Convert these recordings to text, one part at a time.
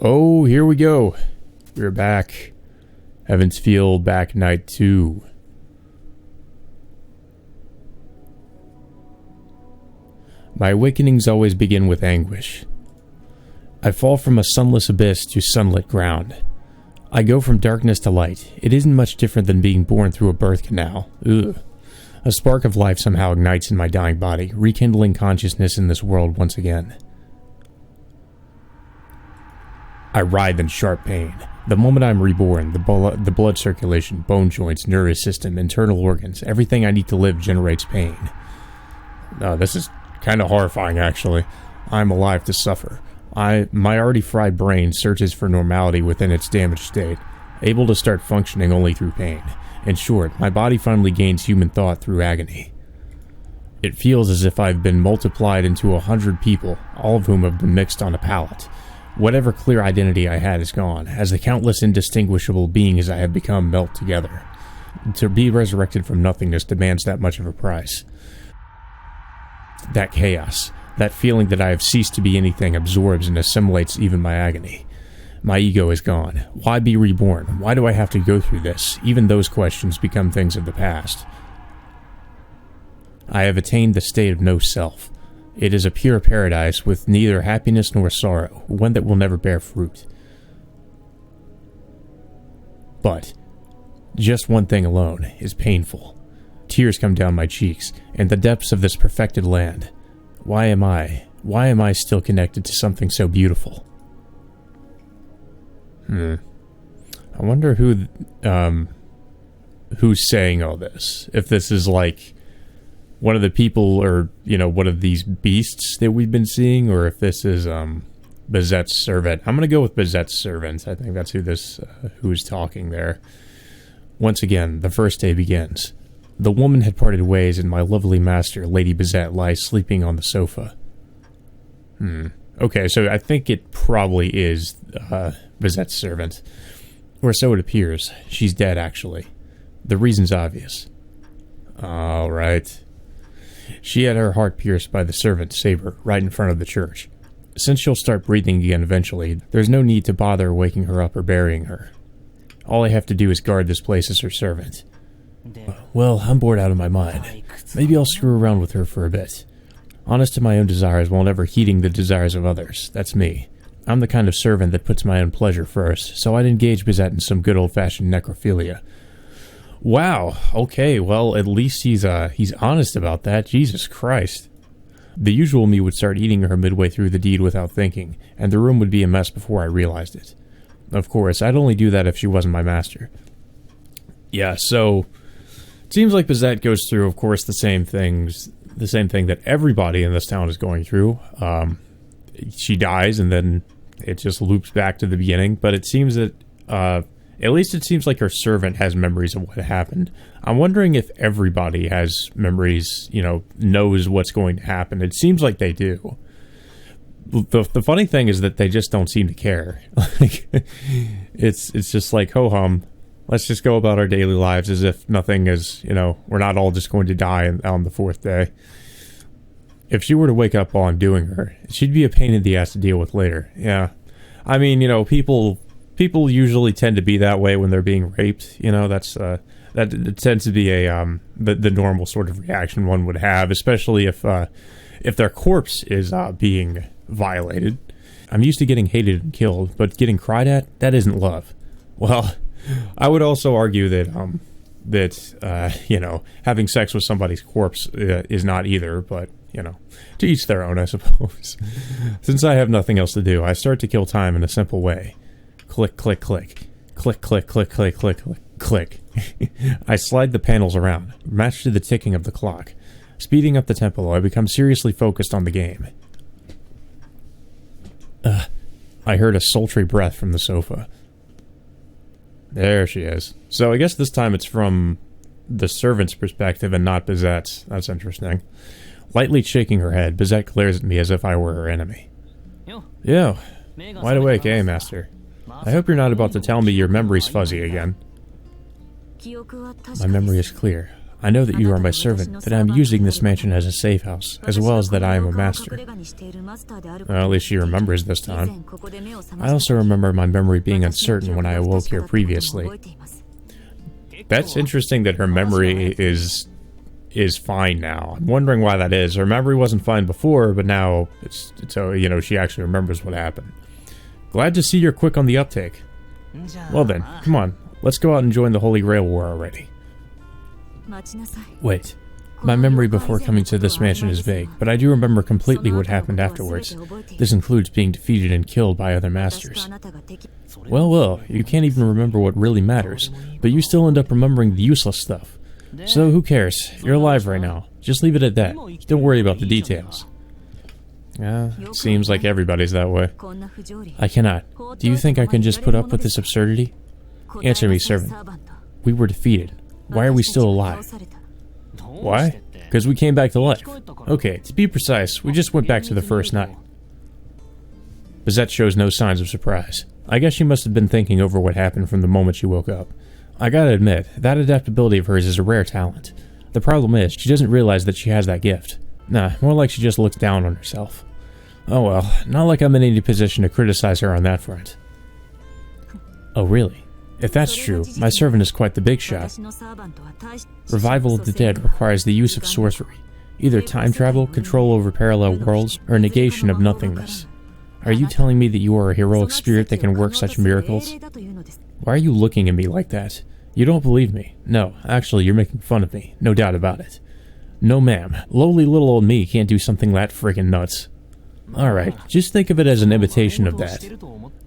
Oh, here we go. We're back. Heaven's Field, Backnight 2. My awakenings always begin with anguish. I fall from a sunless abyss to sunlit ground. I go from darkness to light. It isn't much different than being born through a birth canal. Ugh. A spark of life somehow ignites in my dying body, rekindling consciousness in this world once again. I writhe in sharp pain. The moment I'm reborn, the blood circulation, bone joints, nervous system, internal organs, everything I need to live generates pain. This is kind of horrifying, actually. I'm alive to suffer. My already fried brain searches for normality within its damaged state, able to start functioning only through pain. In short, my body finally gains human thought through agony. It feels as if I've been multiplied into 100 people, all of whom have been mixed on a pallet. Whatever clear identity I had is gone, as the countless indistinguishable beings I have become melt together. To be resurrected from nothingness demands that much of a price. That chaos, that feeling that I have ceased to be anything, absorbs and assimilates even my agony. My ego is gone. Why be reborn? Why do I have to go through this? Even those questions become things of the past. I have attained the state of no self. It is a pure paradise with neither happiness nor sorrow, one that will never bear fruit. But just one thing alone is painful. Tears come down my cheeks, in the depths of this perfected land. Why am I still connected to something so beautiful? I wonder who's saying all this. If this is like one of the people, or, you know, one of these beasts that we've been seeing, or if this is Bazette's servant. I'm gonna go with Bazette's servant. I think that's who's talking there. Once again, the first day begins. The woman had parted ways, and my lovely master, Lady Bazette, lies sleeping on the sofa. Okay, so I think it probably is Bazette's servant. Or so it appears. She's dead, actually. The reason's obvious. Alright. She had her heart pierced by the servant, Saber, right in front of the church. Since she'll start breathing again eventually, there's no need to bother waking her up or burying her. All I have to do is guard this place as her servant. Well, I'm bored out of my mind. Maybe I'll screw around with her for a bit. Honest to my own desires while never heeding the desires of others. That's me. I'm the kind of servant that puts my own pleasure first, so I'd engage Bazette in some good old-fashioned necrophilia. Wow, okay, well, at least he's honest about that. Jesus Christ. The usual me would start eating her midway through the deed without thinking, and the room would be a mess before I realized it. Of course, I'd only do that if she wasn't my master. Yeah, so it seems like Bazette goes through, of course, the same thing that everybody in this town is going through. She dies, and then it just loops back to the beginning, but it seems that, at least it seems like her servant has memories of what happened. I'm wondering if everybody has memories, knows what's going to happen. It seems like they do. The funny thing is that they just don't seem to care. It's just like, ho-hum, let's just go about our daily lives as if nothing is, we're not all just going to die on the fourth day. If she were to wake up while I'm doing her, she'd be a pain in the ass to deal with later. Yeah. I mean, people usually tend to be that way when they're being raped. That tends to be the normal sort of reaction one would have, especially if their corpse is being violated. I'm used to getting hated and killed, but getting cried at, that isn't love. Well, I would also argue that having sex with somebody's corpse is not either, but to each their own, I suppose. Since I have nothing else to do, I start to kill time in a simple way. Click, click, click. Click, click, click, click, click, click, click. I slide the panels around, matched to the ticking of the clock. Speeding up the tempo, I become seriously focused on the game. I heard a sultry breath from the sofa. There she is. So I guess this time it's from the servant's perspective and not Bazette's. That's interesting. Lightly shaking her head, Bazette glares at me as if I were her enemy. Yo, wide awake, eh, master? I hope you're not about to tell me your memory's fuzzy again. My memory is clear. I know that you are my servant, that I am using this mansion as a safe house, as well as that I am a master. Well, at least she remembers this time. I also remember my memory being uncertain when I awoke here previously. That's interesting that her memory is fine now. I'm wondering why that is. Her memory wasn't fine before, but now it's you know, she actually remembers what happened. Glad to see you're quick on the uptake. Well then, come on, let's go out and join the Holy Grail War already. Wait. My memory before coming to this mansion is vague, but I do remember completely what happened afterwards. This includes being defeated and killed by other masters. Well, you can't even remember what really matters, but you still end up remembering the useless stuff. So who cares? You're alive right now. Just leave it at that. Don't worry about the details. It seems like everybody's that way. I cannot. Do you think I can just put up with this absurdity? Answer me, servant. We were defeated. Why are we still alive? Why? Because we came back to life. Okay, to be precise, we just went back to the first night. Bizette shows no signs of surprise. I guess she must have been thinking over what happened from the moment she woke up. I gotta admit, that adaptability of hers is a rare talent. The problem is, she doesn't realize that she has that gift. Nah, more like she just looks down on herself. Oh well, not like I'm in any position to criticize her on that front. Oh really? If that's true, my servant is quite the big shot. Revival of the dead requires the use of sorcery. Either time travel, control over parallel worlds, or negation of nothingness. Are you telling me that you are a heroic spirit that can work such miracles? Why are you looking at me like that? You don't believe me. No, actually, you're making fun of me. No doubt about it. No ma'am, lowly little old me can't do something that friggin' nuts. Alright, just think of it as an imitation of that.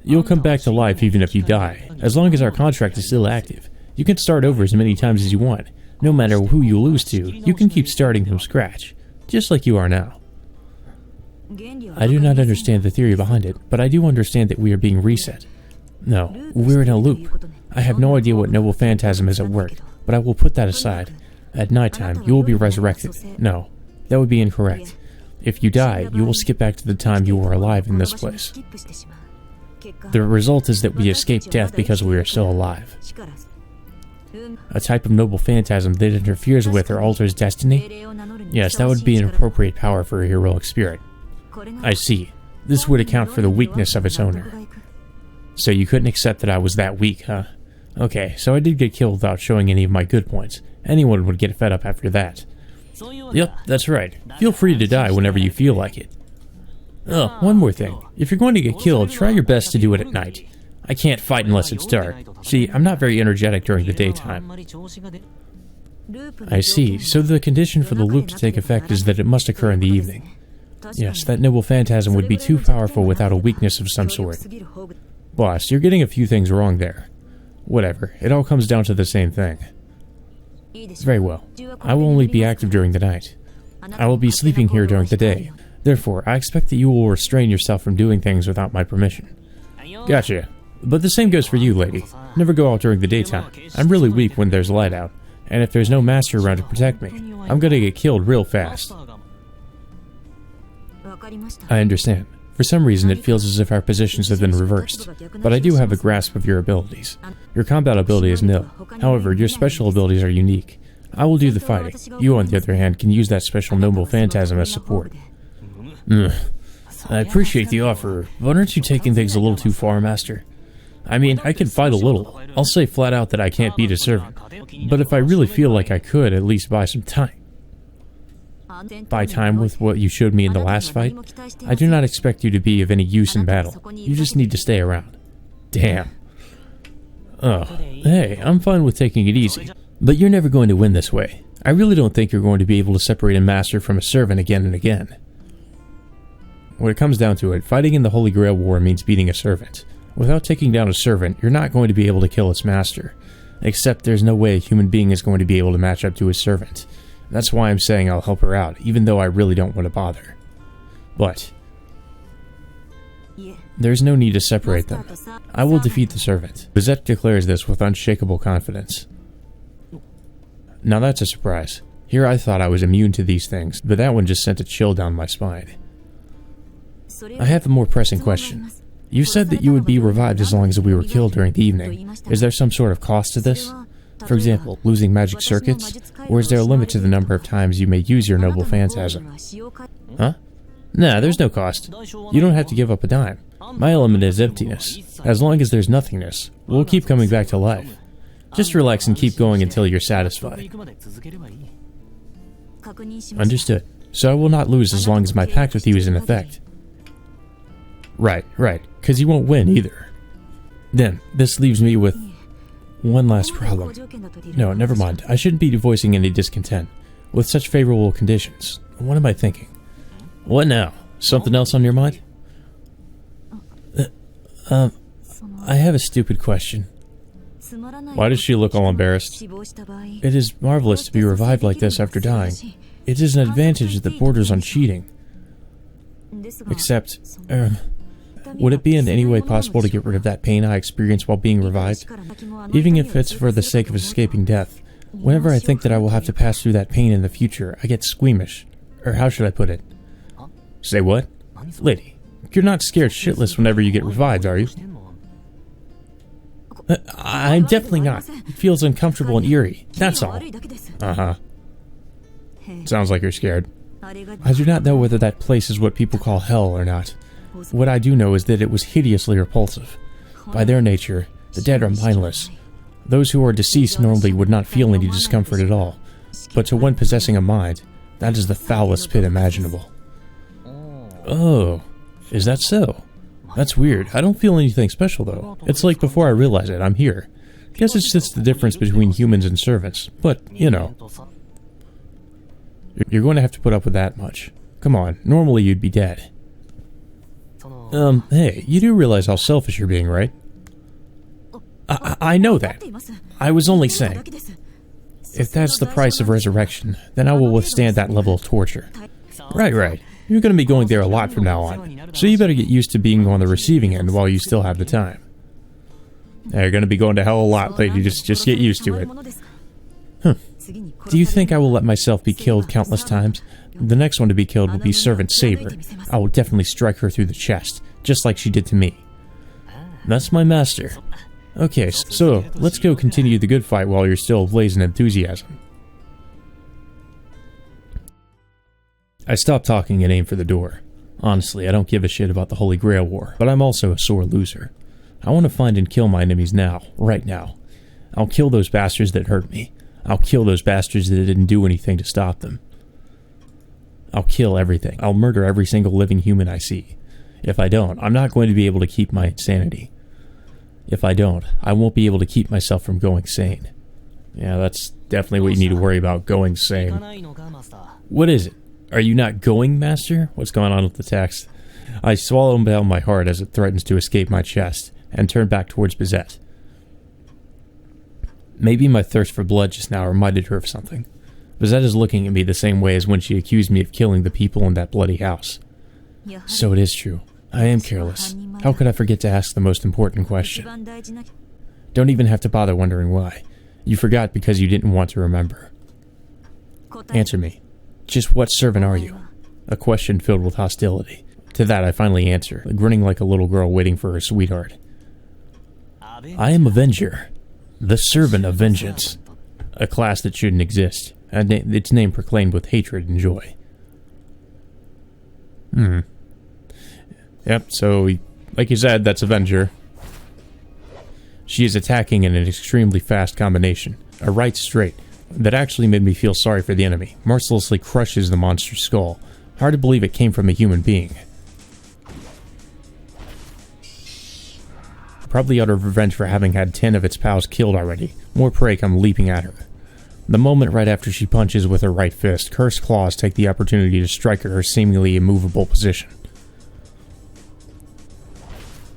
You'll come back to life even if you die. As long as our contract is still active, you can start over as many times as you want. No matter who you lose to, you can keep starting from scratch, just like you are now. I do not understand the theory behind it, but I do understand that we are being reset. No, we're in a loop. I have no idea what noble phantasm is at work, but I will put that aside. At nighttime, you will be resurrected. No, that would be incorrect. If you die, you will skip back to the time you were alive in this place. The result is that we escape death because we are still alive. A type of noble phantasm that interferes with or alters destiny? Yes, that would be an appropriate power for a heroic spirit. I see. This would account for the weakness of its owner. So you couldn't accept that I was that weak, huh? Okay, so I did get killed without showing any of my good points. Anyone would get fed up after that. Yep, that's right. Feel free to die whenever you feel like it. Oh, one more thing. If you're going to get killed, try your best to do it at night. I can't fight unless it's dark. See, I'm not very energetic during the daytime. I see. So the condition for the loop to take effect is that it must occur in the evening. Yes, that noble phantasm would be too powerful without a weakness of some sort. Boss, you're getting a few things wrong there. Whatever, it all comes down to the same thing. Very well. I will only be active during the night. I will be sleeping here during the day. Therefore, I expect that you will restrain yourself from doing things without my permission. Gotcha. But the same goes for you, lady. Never go out during the daytime. I'm really weak when there's light out, and if there's no master around to protect me, I'm gonna get killed real fast. I understand. For some reason, it feels as if our positions have been reversed, but I do have a grasp of your abilities. Your combat ability is nil. However, your special abilities are unique. I will do the fighting. You, on the other hand, can use that special noble phantasm as support. I appreciate the offer, but aren't you taking things a little too far, Master? I mean, I can fight a little. I'll say flat out that I can't beat a servant. But if I really feel like I could, at least buy some time. Buy time with what you showed me in the last fight? I do not expect you to be of any use in battle. You just need to stay around. Damn. Oh, hey, I'm fine with taking it easy. But you're never going to win this way. I really don't think you're going to be able to separate a master from a servant again and again. When it comes down to it, fighting in the Holy Grail War means beating a servant. Without taking down a servant, you're not going to be able to kill its master. Except there's no way a human being is going to be able to match up to his servant. That's why I'm saying I'll help her out, even though I really don't want to bother. But there's no need to separate them. I will defeat the servant. Bizette declares this with unshakable confidence. Now that's a surprise. Here I thought I was immune to these things, but that one just sent a chill down my spine. I have a more pressing question. You said that you would be revived as long as we were killed during the evening. Is there some sort of cost to this? For example, losing magic circuits? Or is there a limit to the number of times you may use your noble phantasm? Huh? Nah, there's no cost. You don't have to give up a dime. My element is emptiness. As long as there's nothingness, we'll keep coming back to life. Just relax and keep going until you're satisfied. Understood. So I will not lose as long as my pact with you is in effect. Right, because you won't win either. Then, this leaves me with one last problem. No, never mind. I shouldn't be voicing any discontent. With such favorable conditions, what am I thinking? What now? Something else on your mind? I have a stupid question. Why does she look all embarrassed? It is marvelous to be revived like this after dying. It is an advantage that borders on cheating. Except, would it be in any way possible to get rid of that pain I experienced while being revived? Even if it's for the sake of escaping death, whenever I think that I will have to pass through that pain in the future, I get squeamish. Or how should I put it? Say what? Lady, you're not scared shitless whenever you get revived, are you? I'm definitely not. It feels uncomfortable and eerie, that's all. Uh-huh. Sounds like you're scared. I do not know whether that place is what people call hell or not. What I do know is that it was hideously repulsive. By their nature, the dead are mindless. Those who are deceased normally would not feel any discomfort at all. But to one possessing a mind, that is the foulest pit imaginable. Oh, is that so? That's weird. I don't feel anything special though. It's like before I realize it, I'm here. Guess it's just the difference between humans and servants. But, you know. You're going to have to put up with that much. Come on, normally you'd be dead. Hey, you do realize how selfish you're being, right? I know that. I was only saying. If that's the price of resurrection, then I will withstand that level of torture. Right. You're going to be going there a lot from now on, so you better get used to being on the receiving end while you still have the time. Yeah, you're going to be going to hell a lot, lady. Just get used to it. Do you think I will let myself be killed countless times? The next one to be killed will be Servant Saber. I will definitely strike her through the chest, just like she did to me. That's my master. Okay, so let's go continue the good fight while you're still ablaze in enthusiasm. I stop talking and aim for the door. Honestly, I don't give a shit about the Holy Grail War, but I'm also a sore loser. I want to find and kill my enemies now, right now. I'll kill those bastards that hurt me. I'll kill those bastards that didn't do anything to stop them. I'll kill everything. I'll murder every single living human I see. If I don't, I'm not going to be able to keep my insanity. If I don't, I won't be able to keep myself from going sane. Yeah, that's definitely what you need to worry about, going sane. What is it? Are you not going, Master? What's going on with the text? I swallow down my heart as it threatens to escape my chest, and turn back towards Bizette. Maybe my thirst for blood just now reminded her of something. Bizette is looking at me the same way as when she accused me of killing the people in that bloody house. So it is true. I am careless. How could I forget to ask the most important question? Don't even have to bother wondering why. You forgot because you didn't want to remember. Answer me. Just what servant are you? A question filled with hostility. To that I finally answer, grinning like a little girl waiting for her sweetheart. I am Avenger. The Servant of Vengeance. A class that shouldn't exist. Its name proclaimed with hatred and joy. Yep, so, like you said, that's Avenger. She is attacking in an extremely fast combination. A right straight that actually made me feel sorry for the enemy. Mercilessly crushes the monster's skull. Hard to believe it came from a human being. Probably out of revenge for having had 10 of its pals killed already. More prey come leaping at her. The moment right after she punches with her right fist, cursed claws take the opportunity to strike at her seemingly immovable position.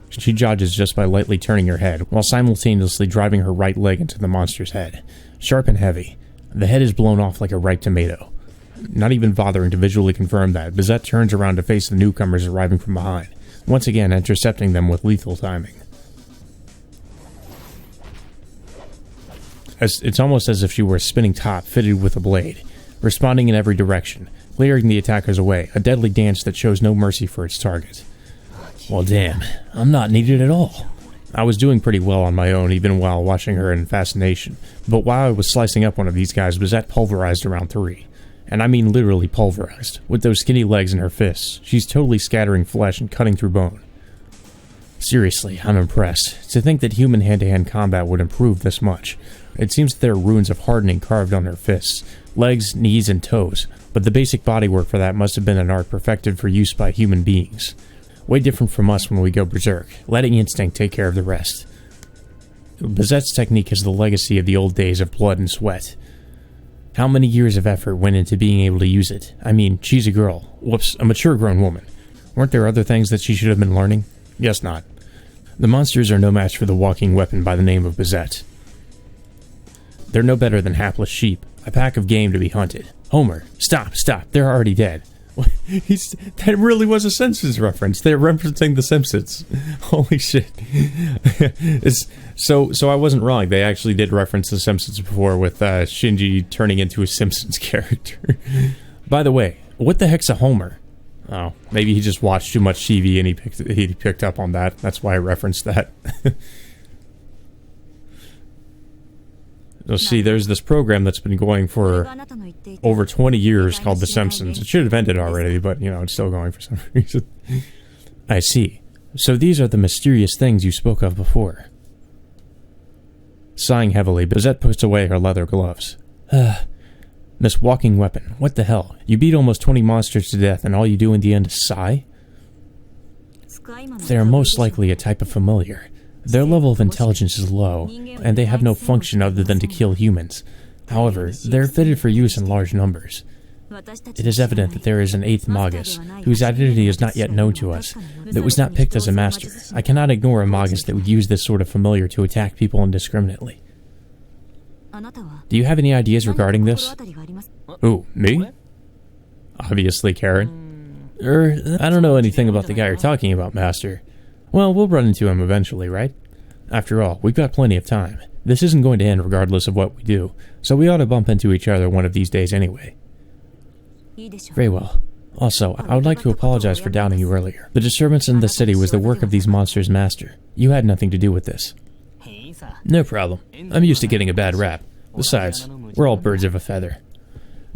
She dodges just by lightly turning her head, while simultaneously driving her right leg into the monster's head. Sharp and heavy. The head is blown off like a ripe tomato. Not even bothering to visually confirm that, Bizette turns around to face the newcomers arriving from behind, once again intercepting them with lethal timing. It's almost as if she were a spinning top fitted with a blade, responding in every direction, clearing the attackers away, a deadly dance that shows no mercy for its target. Well damn, I'm not needed at all. I was doing pretty well on my own, even while watching her in fascination. But while I was slicing up one of these guys, Bizette pulverized around 3. And I mean literally pulverized. With those skinny legs in her fists, she's totally scattering flesh and cutting through bone. Seriously, I'm impressed. To think that human hand-to-hand combat would improve this much. It seems that there are runes of hardening carved on her fists, legs, knees, and toes, but the basic bodywork for that must have been an art perfected for use by human beings. Way different from us when we go berserk, letting instinct take care of the rest. Bizette's technique is the legacy of the old days of blood and sweat. How many years of effort went into being able to use it? I mean, she's a girl. Whoops, a mature grown woman. Weren't there other things that she should have been learning? Guess not. The monsters are no match for the walking weapon by the name of Bizette. They're no better than hapless sheep, a pack of game to be hunted. Homer, stop, they're already dead. That really was a Simpsons reference. They're referencing The Simpsons. Holy shit. So I wasn't wrong. They actually did reference The Simpsons before with Shinji turning into a Simpsons character. By the way, what the heck's a Homer? Oh, maybe he just watched too much TV and he picked up on that. That's why I referenced that. Let's see, there's this program that's been going for over 20 years called The Simpsons. It should have ended already, but, you know, it's still going for some reason. I see. So these are the mysterious things you spoke of before. Sighing heavily, Bizette puts away her leather gloves. This walking weapon, what the hell? You beat almost 20 monsters to death and all you do in the end is sigh? They are most likely a type of familiar. Their level of intelligence is low, and they have no function other than to kill humans. However, they're fitted for use in large numbers. It is evident that there is an 8th Magus, whose identity is not yet known to us, that was not picked as a master. I cannot ignore a Magus that would use this sort of familiar to attack people indiscriminately. Do you have any ideas regarding this? Who, me? Obviously, Karen. I don't know anything about the guy you're talking about, Master. Well, we'll run into him eventually, right? After all, we've got plenty of time. This isn't going to end regardless of what we do, so we ought to bump into each other one of these days anyway. Very well. Also, I would like to apologize for doubting you earlier. The disturbance in the city was the work of these monsters' master. You had nothing to do with this. No problem. I'm used to getting a bad rap. Besides, we're all birds of a feather.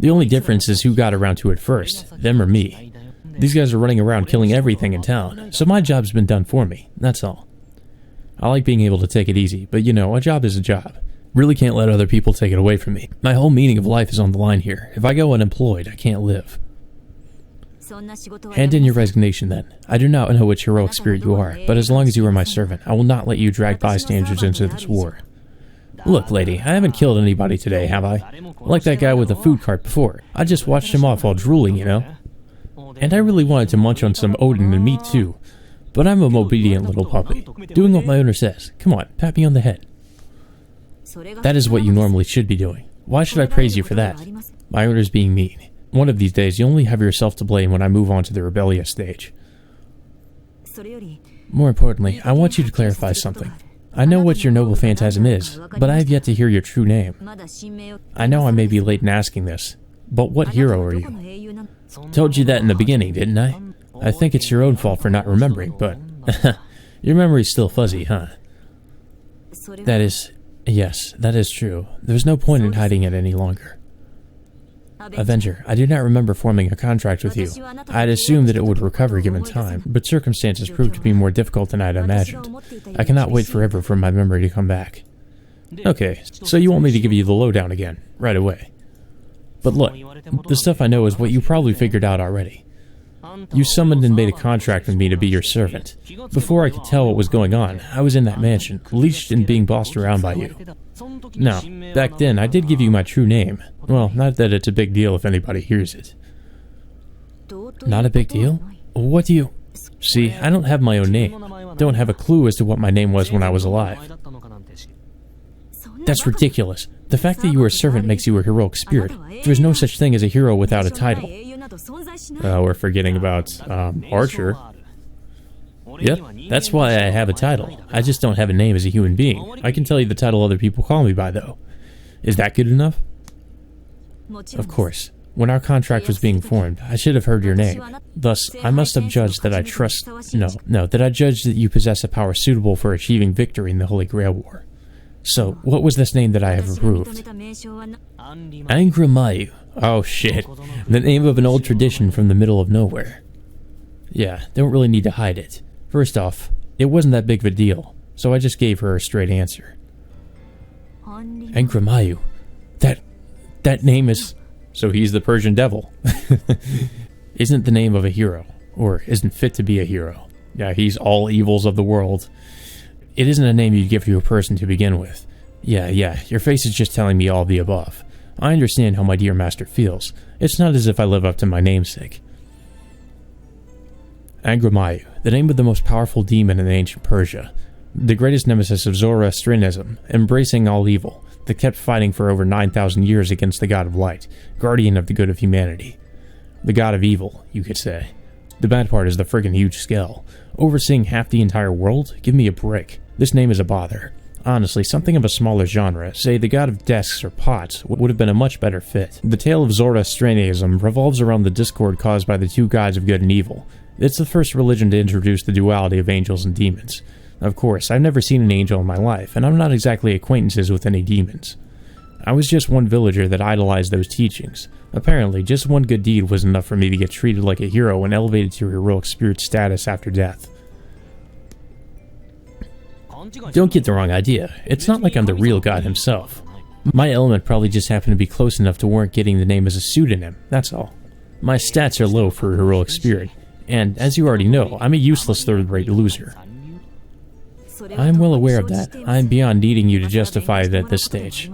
The only difference is who got around to it first, them or me. These guys are running around killing everything in town, so my job's been done for me, that's all. I like being able to take it easy, but you know, a job is a job. Really can't let other people take it away from me. My whole meaning of life is on the line here. If I go unemployed, I can't live. Hand in your resignation then. I do not know which heroic spirit you are, but as long as you are my servant, I will not let you drag bystanders into this war. Look, lady, I haven't killed anybody today, have I? Like that guy with the food cart before. I just watched him off while drooling, you know? And I really wanted to munch on some Odin and meat too. But I'm an obedient little puppy, doing what my owner says. Come on, pat me on the head. That is what you normally should be doing. Why should I praise you for that? My owner's being mean. One of these days, you only have yourself to blame when I move on to the rebellious stage. More importantly, I want you to clarify something. I know what your noble phantasm is, but I have yet to hear your true name. I know I may be late in asking this, but what hero are you? Told you that in the beginning, didn't I? I think it's your own fault for not remembering, but your memory's still fuzzy, huh? Yes, that is true. There's no point in hiding it any longer. Avenger, I do not remember forming a contract with you. I had assumed that it would recover given time, but circumstances proved to be more difficult than I had imagined. I cannot wait forever for my memory to come back. Okay, so you want me to give you the lowdown again, right away. But look, the stuff I know is what you probably figured out already. You summoned and made a contract with me to be your servant. Before I could tell what was going on, I was in that mansion, leashed and being bossed around by you. Now, back then, I did give you my true name. Well, not that it's a big deal if anybody hears it. Not a big deal? What do you... See, I don't have my own name. Don't have a clue as to what my name was when I was alive. That's ridiculous. The fact that you are a servant makes you a heroic spirit. There's no such thing as a hero without a title. We're forgetting about, Archer. Yep, that's why I have a title. I just don't have a name as a human being. I can tell you the title other people call me by, though. Is that good enough? Of course. When our contract was being formed, I should have heard your name. Thus, I must have judged that that I judged that you possess a power suitable for achieving victory in the Holy Grail War. So, what was this name that I have approved? Angramayu. Oh shit. The name of an old tradition from the middle of nowhere. Yeah, don't really need to hide it. First off, it wasn't that big of a deal, so I just gave her a straight answer. Angramayu. That name is... So he's the Persian devil. Isn't the name of a hero, or isn't fit to be a hero. Yeah, he's all evils of the world. It isn't a name you'd give to a person to begin with. Yeah, your face is just telling me all of the above. I understand how my dear master feels. It's not as if I live up to my namesake. Angramayu, the name of the most powerful demon in ancient Persia, the greatest nemesis of Zoroastrianism, embracing all evil, that kept fighting for over 9,000 years against the god of light, guardian of the good of humanity. The god of evil, you could say. The bad part is the friggin' huge scale. Overseeing half the entire world? Give me a break. This name is a bother. Honestly, something of a smaller genre, say the god of desks or pots, would have been a much better fit. The tale of Zoroastrianism revolves around the discord caused by the two gods of good and evil. It's the first religion to introduce the duality of angels and demons. Of course, I've never seen an angel in my life, and I'm not exactly acquaintances with any demons. I was just one villager that idolized those teachings. Apparently, just one good deed was enough for me to get treated like a hero and elevated to heroic spirit status after death. Don't get the wrong idea, it's not like I'm the real god himself. My element probably just happened to be close enough to warrant getting the name as a pseudonym, that's all. My stats are low for a heroic spirit, and as you already know, I'm a useless third-rate loser. I'm well aware of that. I'm beyond needing you to justify it at this stage.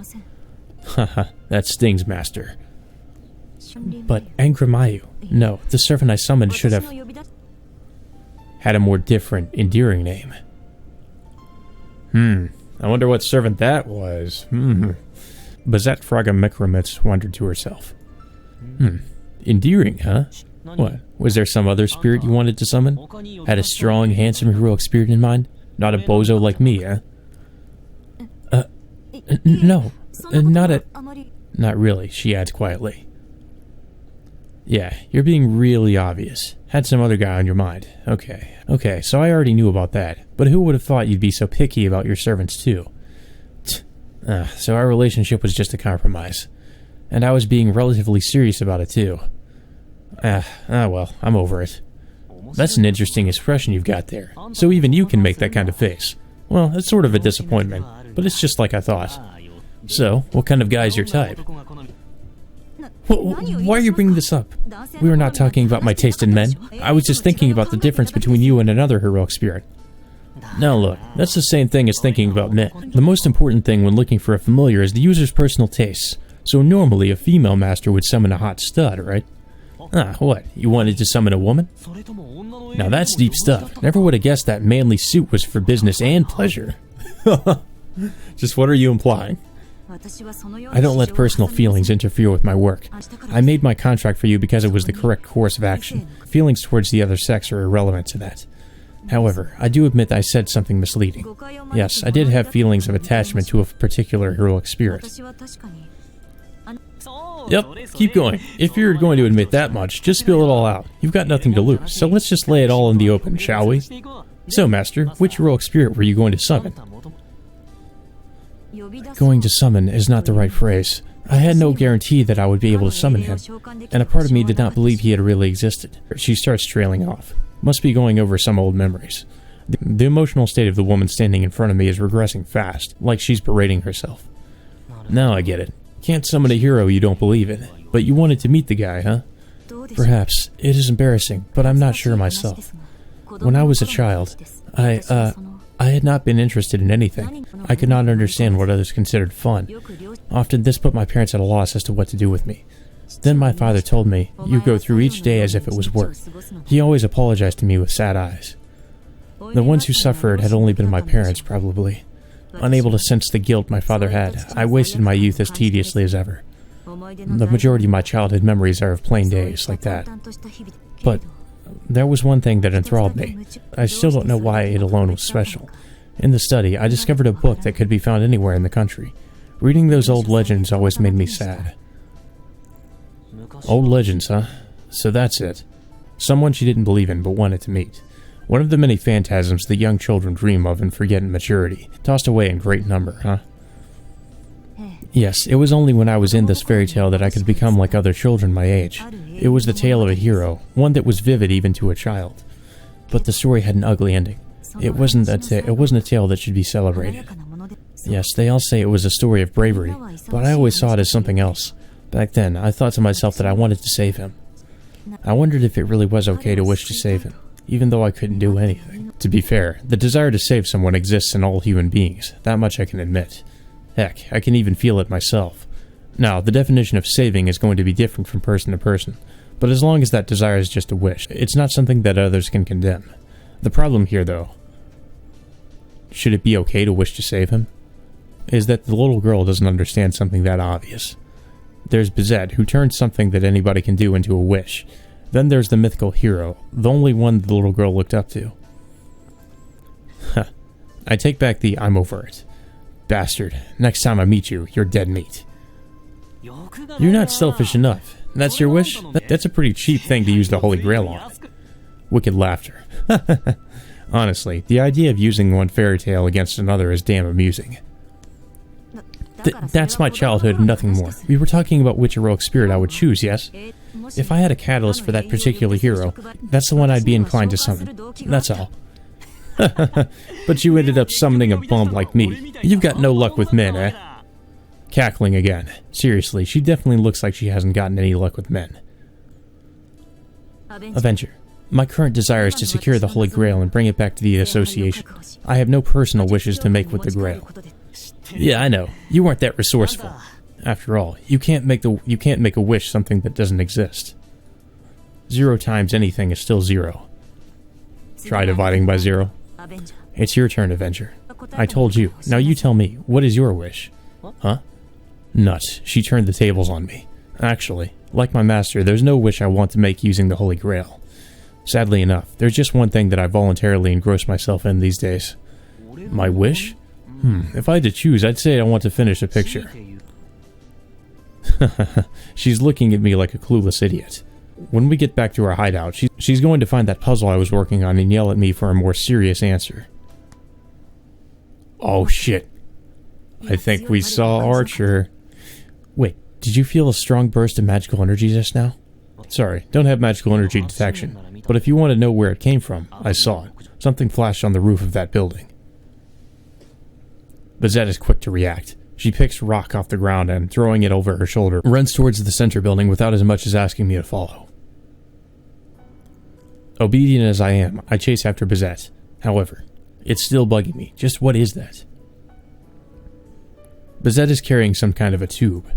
Haha, that stings, Master. But Angramayu, no, the servant I summoned should have had a more different, endearing name. I wonder what servant that was. Bazet Fraga Mikromitz wondered to herself. Endearing, huh? What, was there some other spirit you wanted to summon? Had a strong, handsome, heroic spirit in mind? Not a bozo like me, eh? No, not really, she adds quietly. Yeah, you're being really obvious. Had some other guy on your mind. Okay, so I already knew about that, but who would have thought you'd be so picky about your servants too? So our relationship was just a compromise. And I was being relatively serious about it too. Well, I'm over it. That's an interesting expression you've got there. So even you can make that kind of face. Well, it's sort of a disappointment, but it's just like I thought. So, what kind of guy is your type? Why are you bringing this up? We were not talking about my taste in men. I was just thinking about the difference between you and another heroic spirit. Now look, that's the same thing as thinking about men. The most important thing when looking for a familiar is the user's personal tastes. So normally a female master would summon a hot stud, right? What? You wanted to summon a woman? Now that's deep stuff. Never would have guessed that manly suit was for business and pleasure. Just what are you implying? I don't let personal feelings interfere with my work. I made my contract for you because it was the correct course of action. Feelings towards the other sex are irrelevant to that. However, I do admit I said something misleading. Yes, I did have feelings of attachment to a particular heroic spirit. Yep, keep going. If you're going to admit that much, just spill it all out. You've got nothing to lose, so let's just lay it all in the open, shall we? So, Master, which heroic spirit were you going to summon? Going to summon is not the right phrase. I had no guarantee that I would be able to summon him, and a part of me did not believe he had really existed. She starts trailing off. Must be going over some old memories. The emotional state of the woman standing in front of me is regressing fast, like she's berating herself. Now I get it. Can't summon a hero you don't believe in. But you wanted to meet the guy, huh? Perhaps. It is embarrassing, but I'm not sure myself. When I was a child, I had not been interested in anything. I could not understand what others considered fun. Often this put my parents at a loss as to what to do with me. Then my father told me, "You go through each day as if it was work." He always apologized to me with sad eyes. The ones who suffered had only been my parents, probably. Unable to sense the guilt my father had, I wasted my youth as tediously as ever. The majority of my childhood memories are of plain days, like that. But there was one thing that enthralled me. I still don't know why it alone was special. In the study, I discovered a book that could be found anywhere in the country. Reading those old legends always made me sad. Old legends, huh? So that's it. Someone she didn't believe in but wanted to meet. One of the many phantasms that young children dream of and forget in maturity, tossed away in great number, huh? Yes, it was only when I was in this fairy tale that I could become like other children my age. It was the tale of a hero, one that was vivid even to a child. But the story had an ugly ending. It wasn't a tale that should be celebrated. Yes, they all say it was a story of bravery, but I always saw it as something else. Back then, I thought to myself that I wanted to save him. I wondered if it really was okay to wish to save him, even though I couldn't do anything. To be fair, the desire to save someone exists in all human beings, that much I can admit. Heck, I can even feel it myself. Now, the definition of saving is going to be different from person to person, but as long as that desire is just a wish, it's not something that others can condemn. The problem here, though, should it be okay to wish to save him, is that the little girl doesn't understand something that obvious. There's Bizet, who turns something that anybody can do into a wish. Then there's the mythical hero, the only one the little girl looked up to. I take back the I'm over it. Bastard, next time I meet you, you're dead meat. You're not selfish enough. That's your wish? That's a pretty cheap thing to use the Holy Grail on. Wicked laughter. Honestly, the idea of using one fairy tale against another is damn amusing. That's my childhood and nothing more. We were talking about which heroic spirit I would choose, yes? If I had a catalyst for that particular hero, that's the one I'd be inclined to summon. That's all. But you ended up summoning a bum like me. You've got no luck with men, eh? Cackling again. Seriously, she definitely looks like she hasn't gotten any luck with men. Avenger. My current desire is to secure the Holy Grail and bring it back to the Association. I have no personal wishes to make with the Grail. Yeah, I know. You weren't that resourceful. After all, you can't make a wish something that doesn't exist. 0 times anything is still 0. Try dividing by 0. It's your turn, Avenger. I told you. Now you tell me, what is your wish? Huh? Nuts. She turned the tables on me. Actually, like my master, there's no wish I want to make using the Holy Grail. Sadly enough, there's just one thing that I voluntarily engross myself in these days. My wish? If I had to choose, I'd say I want to finish a picture. She's looking at me like a clueless idiot. When we get back to our hideout, she's going to find that puzzle I was working on and yell at me for a more serious answer. Oh shit. I think we saw Archer. Wait, did you feel a strong burst of magical energy just now? Sorry, don't have magical energy detection, but if you want to know where it came from, I saw it. Something flashed on the roof of that building. Bizet is quick to react. She picks rock off the ground and, throwing it over her shoulder, runs towards the center building without as much as asking me to follow. Obedient as I am, I chase after Bizet. However, it's still bugging me. Just what is that? Bizet is carrying some kind of a tube.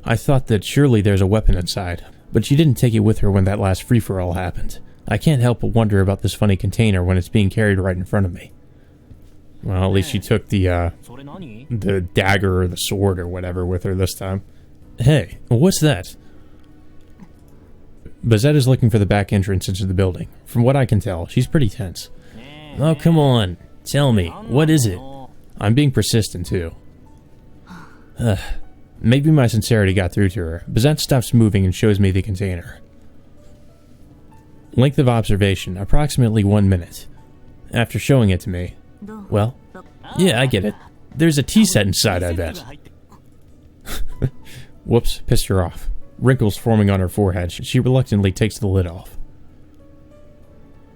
I thought that surely there's a weapon inside, but she didn't take it with her when that last free-for-all happened. I can't help but wonder about this funny container when it's being carried right in front of me. Well, at least she took the dagger or the sword or whatever with her this time. Hey, what's that? Bizet is looking for the back entrance into the building. From what I can tell, she's pretty tense. Oh, come on. Tell me, what is it? I'm being persistent, too. Maybe my sincerity got through to her. Bizet stops moving and shows me the container. Length of observation, approximately 1 minute. After showing it to me, well, yeah, I get it. There's a tea set inside, I bet. Whoops, pissed her off. Wrinkles forming on her forehead, she reluctantly takes the lid off.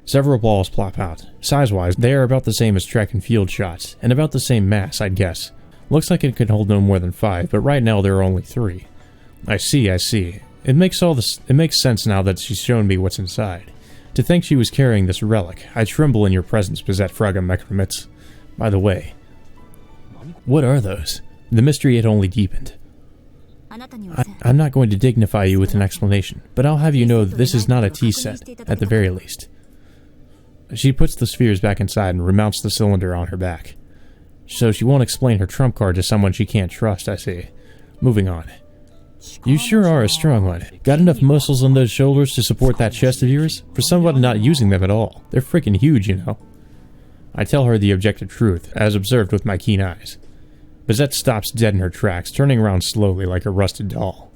Several balls plop out. Size-wise, they are about the same as track and field shots, and about the same mass, I'd guess. Looks like it could hold no more than 5, but right now there are only 3. I see. It makes sense now that she's shown me what's inside. To think she was carrying this relic, I tremble in your presence, Bizet Fraga Mekramits. By the way, what are those? The mystery had only deepened. I'm not going to dignify you with an explanation, but I'll have you know that this is not a tea set, at the very least. She puts the spheres back inside and remounts the cylinder on her back. So she won't explain her trump card to someone she can't trust, I see. Moving on. You sure are a strong one. Got enough muscles on those shoulders to support that chest of yours? For somebody not using them at all. They're freaking huge, you know. I tell her the objective truth, as observed with my keen eyes. Bizet stops dead in her tracks, turning around slowly like a rusted doll.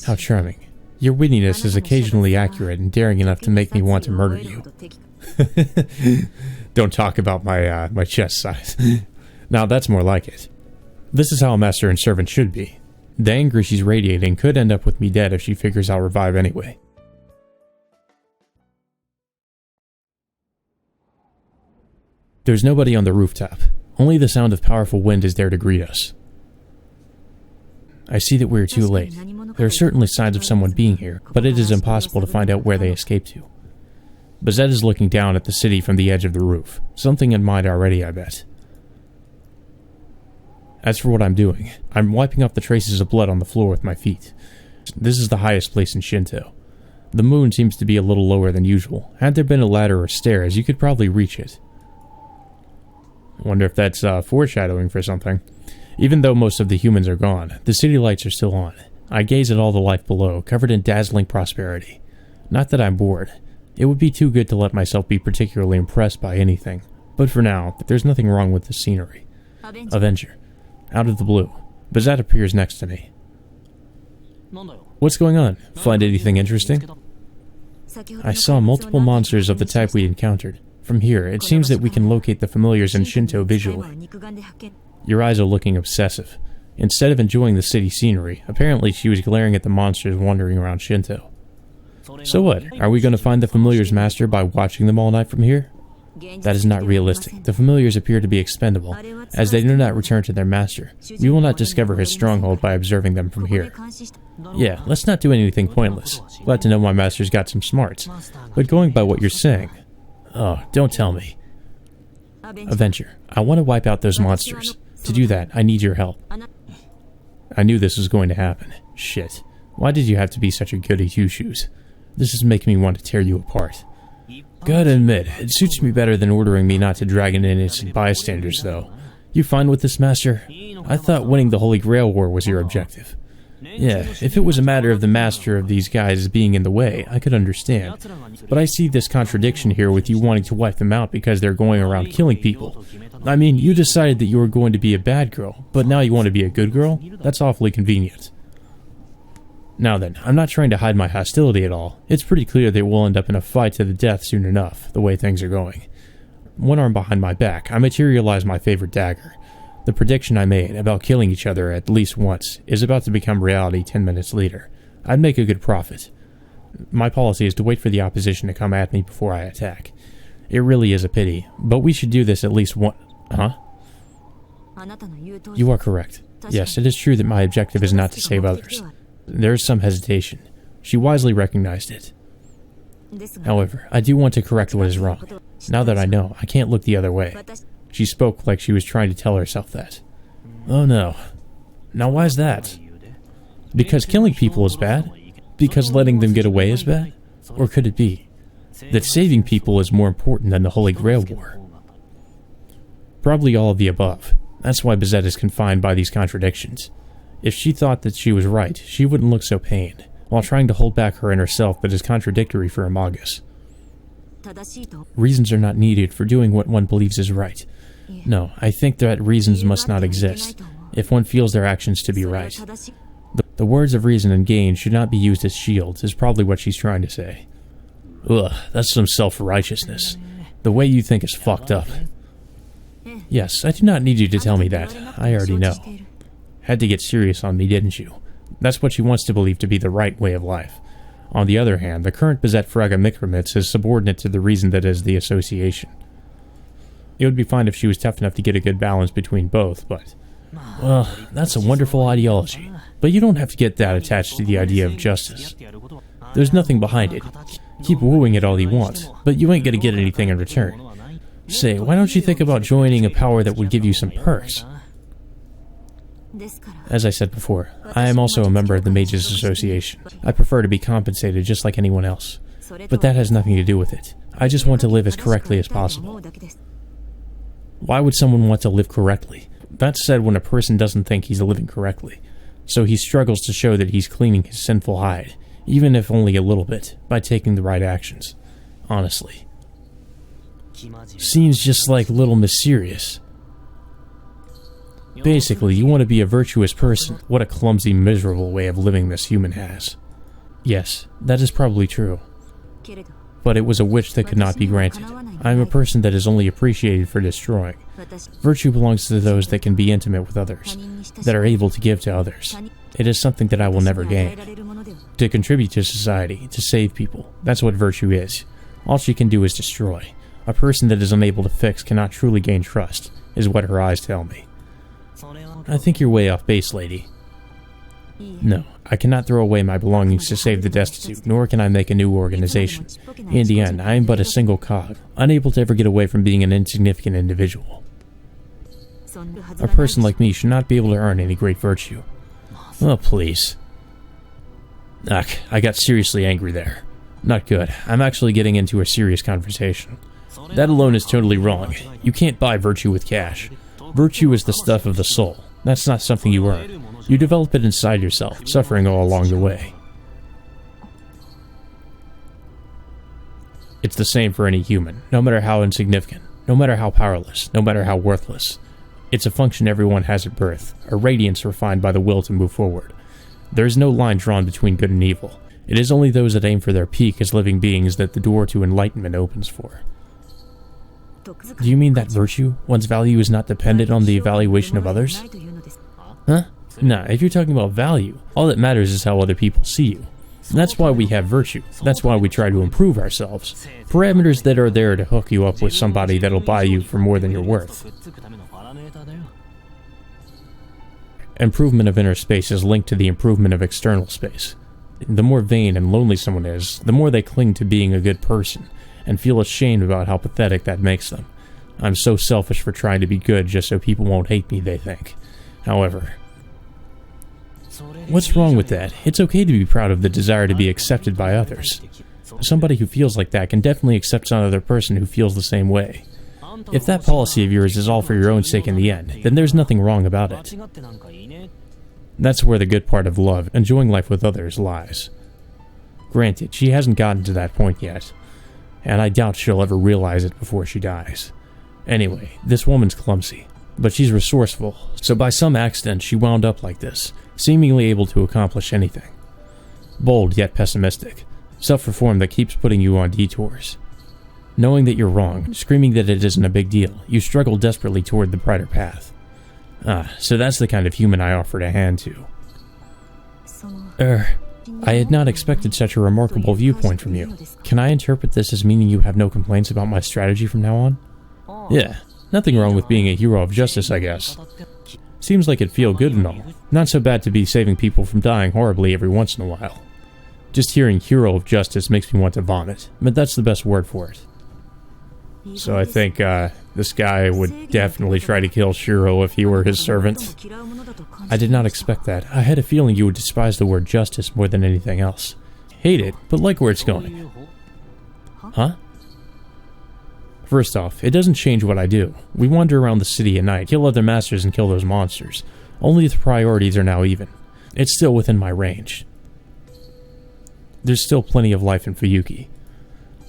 How charming. Your wittiness is occasionally accurate and daring enough to make me want to murder you. Don't talk about my chest size. Now that's more like it. This is how a master and servant should be. The anger she's radiating could end up with me dead if she figures I'll revive anyway. There's nobody on the rooftop. Only the sound of powerful wind is there to greet us. I see that we are too late. There are certainly signs of someone being here, but it is impossible to find out where they escaped to. Bazette is looking down at the city from the edge of the roof. Something in mind already, I bet. As for what I'm doing, I'm wiping off the traces of blood on the floor with my feet. This is the highest place in Shinto. The moon seems to be a little lower than usual. Had there been a ladder or stairs, you could probably reach it. Wonder if that's foreshadowing for something. Even though most of the humans are gone, the city lights are still on. I gaze at all the life below, covered in dazzling prosperity. Not that I'm bored. It would be too good to let myself be particularly impressed by anything. But for now, there's nothing wrong with the scenery. Avenger. Out of the blue, Bazette appears next to me. What's going on? Find anything interesting? I saw multiple monsters of the type we encountered. From here, it seems that we can locate the familiars in Shinto visually. Your eyes are looking obsessive. Instead of enjoying the city scenery, apparently she was glaring at the monsters wandering around Shinto. So what? Are we going to find the familiars' master by watching them all night from here? That is not realistic. The familiars appear to be expendable, as they do not return to their master. We will not discover his stronghold by observing them from here. Yeah, let's not do anything pointless. Glad to know my master's got some smarts. But going by what you're saying... Oh, don't tell me. Avenger, I want to wipe out those monsters. To do that, I need your help. I knew this was going to happen. Shit. Why did you have to be such a goody two-shoes? This is making me want to tear you apart. Gotta admit, it suits me better than ordering me not to drag in innocent bystanders, though. You fine with this, Master? I thought winning the Holy Grail War was your objective. Yeah, if it was a matter of the master of these guys being in the way, I could understand. But I see this contradiction here with you wanting to wipe them out because they're going around killing people. I mean, you decided that you were going to be a bad girl, but now you want to be a good girl? That's awfully convenient. Now then, I'm not trying to hide my hostility at all. It's pretty clear that we'll end up in a fight to the death soon enough, the way things are going. One arm behind my back, I materialize my favorite dagger. The prediction I made about killing each other at least once is about to become reality 10 minutes later. I'd make a good profit. My policy is to wait for the opposition to come at me before I attack. It really is a pity, but we should do this at least one... Huh? You are correct. Yes, it is true that my objective is not to save others. There is some hesitation. She wisely recognized it. However, I do want to correct what is wrong. Now that I know, I can't look the other way. She spoke like she was trying to tell herself that. Oh no. Now why is that? Because killing people is bad? Because letting them get away is bad? Or could it be that saving people is more important than the Holy Grail War? Probably all of the above. That's why Bazette is confined by these contradictions. If she thought that she was right, she wouldn't look so pained, while trying to hold back her inner self that is contradictory for a magus. Reasons are not needed for doing what one believes is right. No, I think that reasons must not exist, if one feels their actions to be right. The words of reason and gain should not be used as shields, is probably what she's trying to say. Ugh, that's some self-righteousness. The way you think is fucked up. Yes, I do not need you to tell me that. I already know. Had to get serious on me, didn't you? That's what she wants to believe to be the right way of life. On the other hand, the current Bazette Fraga Mikromitz is subordinate to the reason that is the association. It would be fine if she was tough enough to get a good balance between both, but... Well, that's a wonderful ideology. But you don't have to get that attached to the idea of justice. There's nothing behind it. Keep wooing it all you want, but you ain't gonna get anything in return. Say, why don't you think about joining a power that would give you some perks? As I said before, I am also a member of the Mages Association. I prefer to be compensated just like anyone else. But that has nothing to do with it. I just want to live as correctly as possible. Why would someone want to live correctly? That's said when a person doesn't think he's living correctly. So he struggles to show that he's cleaning his sinful hide, even if only a little bit, by taking the right actions. Honestly. Seems just like a little mysterious. Basically, you want to be a virtuous person. What a clumsy, miserable way of living this human has. Yes, that is probably true. But it was a wish that could not be granted. I am a person that is only appreciated for destroying. Virtue belongs to those that can be intimate with others, that are able to give to others. It is something that I will never gain. To contribute to society, to save people, that's what virtue is. All she can do is destroy. A person that is unable to fix cannot truly gain trust, is what her eyes tell me. I think you're way off base, lady. No, I cannot throw away my belongings to save the destitute, nor can I make a new organization. In the end, I am but a single cog, unable to ever get away from being an insignificant individual. A person like me should not be able to earn any great virtue. Oh, please. Ugh, I got seriously angry there. Not good. I'm actually getting into a serious conversation. That alone is totally wrong. You can't buy virtue with cash. Virtue is the stuff of the soul. That's not something you earn. You develop it inside yourself, suffering all along the way. It's the same for any human, no matter how insignificant, no matter how powerless, no matter how worthless. It's a function everyone has at birth, a radiance refined by the will to move forward. There is no line drawn between good and evil. It is only those that aim for their peak as living beings that the door to enlightenment opens for. Do you mean that virtue, one's value, is not dependent on the evaluation of others? Huh? Nah, if you're talking about value, all that matters is how other people see you. And that's why we have virtue. That's why we try to improve ourselves. Parameters that are there to hook you up with somebody that'll buy you for more than you're worth. Improvement of inner space is linked to the improvement of external space. The more vain and lonely someone is, the more they cling to being a good person, and feel ashamed about how pathetic that makes them. I'm so selfish for trying to be good just so people won't hate me, they think. However, what's wrong with that? It's okay to be proud of the desire to be accepted by others. Somebody who feels like that can definitely accept another person who feels the same way. If that policy of yours is all for your own sake in the end, then there's nothing wrong about it. That's where the good part of love, enjoying life with others, lies. Granted, she hasn't gotten to that point yet, and I doubt she'll ever realize it before she dies. Anyway, this woman's clumsy, but she's resourceful, so by some accident she wound up like this, seemingly able to accomplish anything. Bold yet pessimistic, self-reform that keeps putting you on detours. Knowing that you're wrong, screaming that it isn't a big deal, you struggle desperately toward the brighter path. So that's the kind of human I offered a hand to. I had not expected such a remarkable viewpoint from you. Can I interpret this as meaning you have no complaints about my strategy from now on? Yeah, nothing wrong with being a hero of justice, I guess. Seems like it'd feel good and all. Not so bad to be saving people from dying horribly every once in a while. Just hearing hero of justice makes me want to vomit, but that's the best word for it. So I think this guy would definitely try to kill Shiro if he were his servant. I did not expect that. I had a feeling you would despise the word justice more than anything else. Hate it, but like where it's going. Huh? First off, it doesn't change what I do. We wander around the city at night, kill other masters and kill those monsters. Only the priorities are now even. It's still within my range. There's still plenty of life in Fuyuki.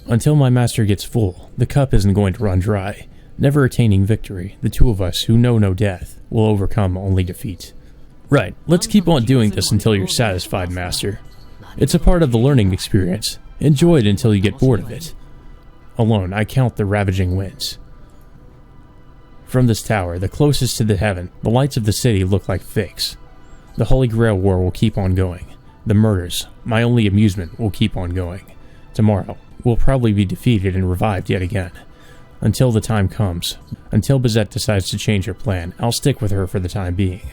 Until my master gets full, the cup isn't going to run dry. Never attaining victory, the two of us who know no death will overcome only defeat. Right, let's keep on doing this until you're satisfied, master. It's a part of the learning experience. Enjoy it until you get bored of it. Alone, I count the ravaging winds. From this tower, the closest to the heaven, the lights of the city look like fakes. The Holy Grail War will keep on going. The murders, my only amusement, will keep on going. Tomorrow, we'll probably be defeated and revived yet again. Until the time comes. Until Bizette decides to change her plan, I'll stick with her for the time being.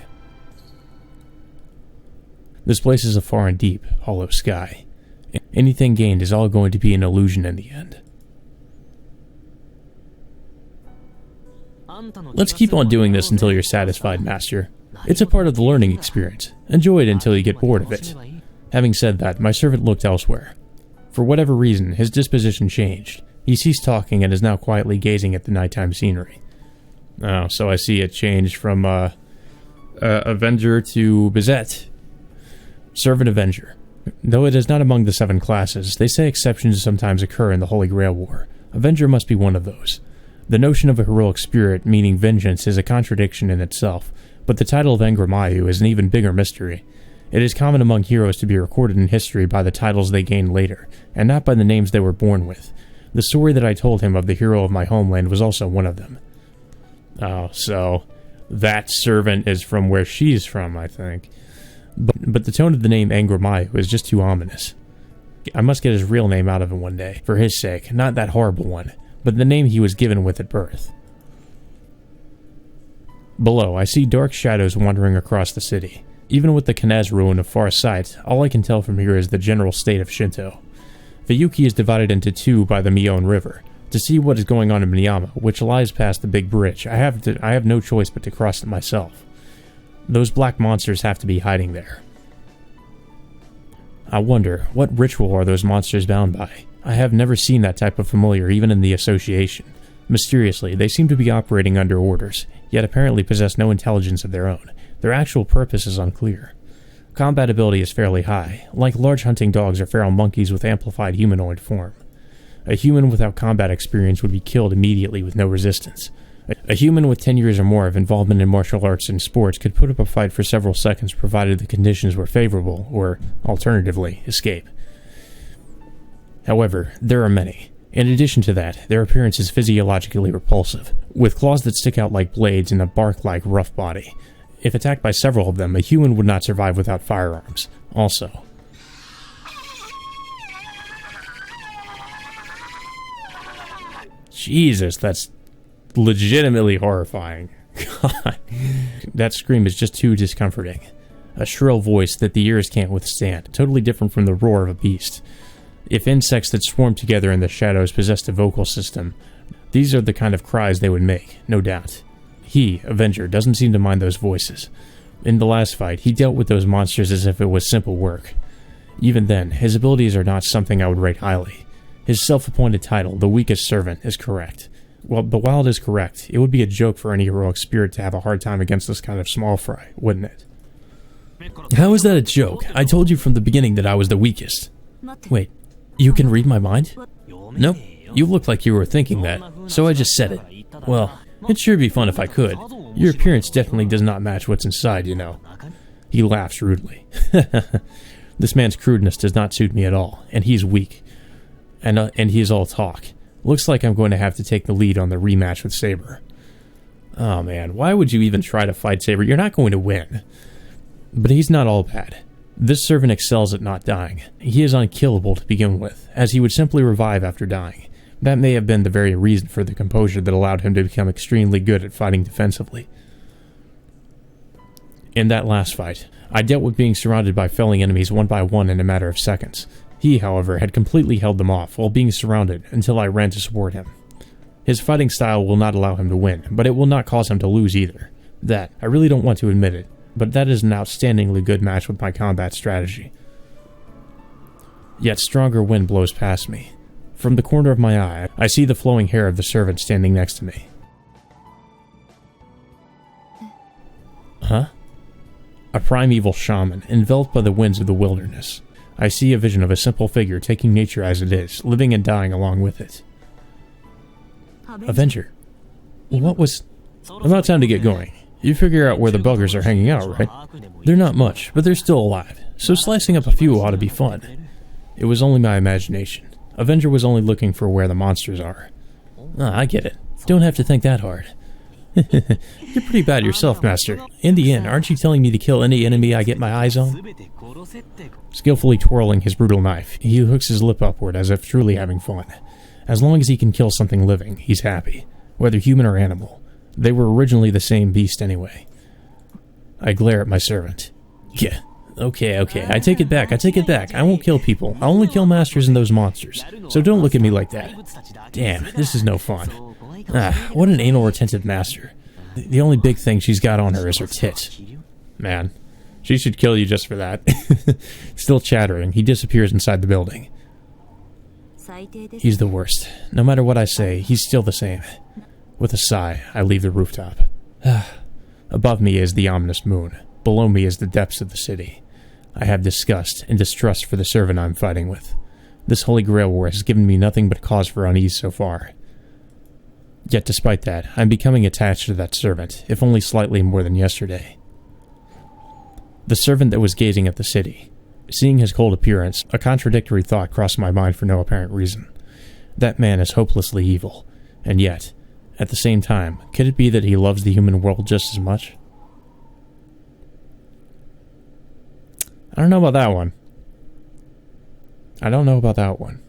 This place is a far and deep, hollow sky. Anything gained is all going to be an illusion in the end. Let's keep on doing this until you're satisfied, master. It's a part of the learning experience. Enjoy it until you get bored of it. Having said that, my servant looked elsewhere. For whatever reason, his disposition changed. He ceased talking and is now quietly gazing at the nighttime scenery. Oh, so I see it changed from Avenger to Bizette. Servant Avenger. Though it is not among the 7 classes, they say exceptions sometimes occur in the Holy Grail War. Avenger must be one of those. The notion of a heroic spirit meaning vengeance is a contradiction in itself, But the title of Angramayu is an even bigger mystery. It is common among heroes to be recorded in history by the titles they gain later, and not by the names they were born with. The story that I told him of the hero of my homeland was also one of them. Oh, so that servant is from where she's from, I think. But the tone of the name Angramayu is just too ominous. I must get his real name out of him one day, for his sake, not that horrible one, but the name he was given with at birth. Below, I see dark shadows wandering across the city. Even with the Kanaz ruin of far sight, all I can tell from here is the general state of Shinto. Fuyuki is divided into two by the Mion River. To see what is going on in Miyama, which lies past the big bridge, I have no choice but to cross it myself. Those black monsters have to be hiding there. I wonder, what ritual are those monsters bound by? I have never seen that type of familiar even in the Association. Mysteriously, they seem to be operating under orders, yet apparently possess no intelligence of their own. Their actual purpose is unclear. Combat ability is fairly high, like large hunting dogs or feral monkeys with amplified humanoid form. A human without combat experience would be killed immediately with no resistance. A human with 10 years or more of involvement in martial arts and sports could put up a fight for several seconds provided the conditions were favorable, or, alternatively, escape. However, there are many. In addition to that, their appearance is physiologically repulsive, with claws that stick out like blades and a bark-like rough body. If attacked by several of them, a human would not survive without firearms. Also, Jesus, that's legitimately horrifying. God. That scream is just too discomforting. A shrill voice that the ears can't withstand, totally different from the roar of a beast. If insects that swarm together in the shadows possessed a vocal system, these are the kind of cries they would make, no doubt. He, Avenger, doesn't seem to mind those voices. In the last fight, he dealt with those monsters as if it was simple work. Even then, his abilities are not something I would rate highly. His self-appointed title, the weakest servant, is correct. But while it is correct, it would be a joke for any heroic spirit to have a hard time against this kind of small fry, wouldn't it? How is that a joke? I told you from the beginning that I was the weakest. Wait, you can read my mind? Nope, you look like you were thinking that, so I just said it. Well, it'd sure be fun if I could. Your appearance definitely does not match what's inside, you know. He laughs rudely. This man's crudeness does not suit me at all, and he's weak. And he is all talk. Looks like I'm going to have to take the lead on the rematch with Saber. Oh man, why would you even try to fight Saber? You're not going to win. But he's not all bad. This servant excels at not dying. He is unkillable to begin with, as he would simply revive after dying. That may have been the very reason for the composure that allowed him to become extremely good at fighting defensively. In that last fight, I dealt with being surrounded by felling enemies one by one in a matter of seconds. He, however, had completely held them off while being surrounded until I ran to support him. His fighting style will not allow him to win, but it will not cause him to lose either. That, I really don't want to admit it, but that is an outstandingly good match with my combat strategy. Yet stronger wind blows past me. From the corner of my eye, I see the flowing hair of the servant standing next to me. Huh? A primeval shaman, enveloped by the winds of the wilderness. I see a vision of a simple figure taking nature as it is, living and dying along with it. Avenger. What was... About time to get going. You figure out where the buggers are hanging out, right? They're not much, but they're still alive, so slicing up a few ought to be fun. It was only my imagination. Avenger was only looking for where the monsters are. Ah, I get it. Don't have to think that hard. You're pretty bad yourself, Master. In the end, aren't you telling me to kill any enemy I get my eyes on? Skillfully twirling his brutal knife, he hooks his lip upward as if truly having fun. As long as he can kill something living, he's happy, whether human or animal. They were originally the same beast anyway. I glare at my servant. Yeah, okay, I take it back. I won't kill people. I'll only kill masters and those monsters. So don't look at me like that. Damn, this is no fun. Ah, what an anal retentive master. The only big thing she's got on her is her tits. Man, she should kill you just for that. Still chattering, he disappears inside the building. He's the worst. No matter what I say, he's still the same. With a sigh, I leave the rooftop. Above me is the ominous moon. Below me is the depths of the city. I have disgust and distrust for the servant I'm fighting with. This Holy Grail war has given me nothing but cause for unease so far. Yet despite that, I'm becoming attached to that servant, if only slightly more than yesterday. The servant that was gazing at the city. Seeing his cold appearance, a contradictory thought crossed my mind for no apparent reason. That man is hopelessly evil, and yet, at the same time, could it be that he loves the human world just as much? I don't know about that one.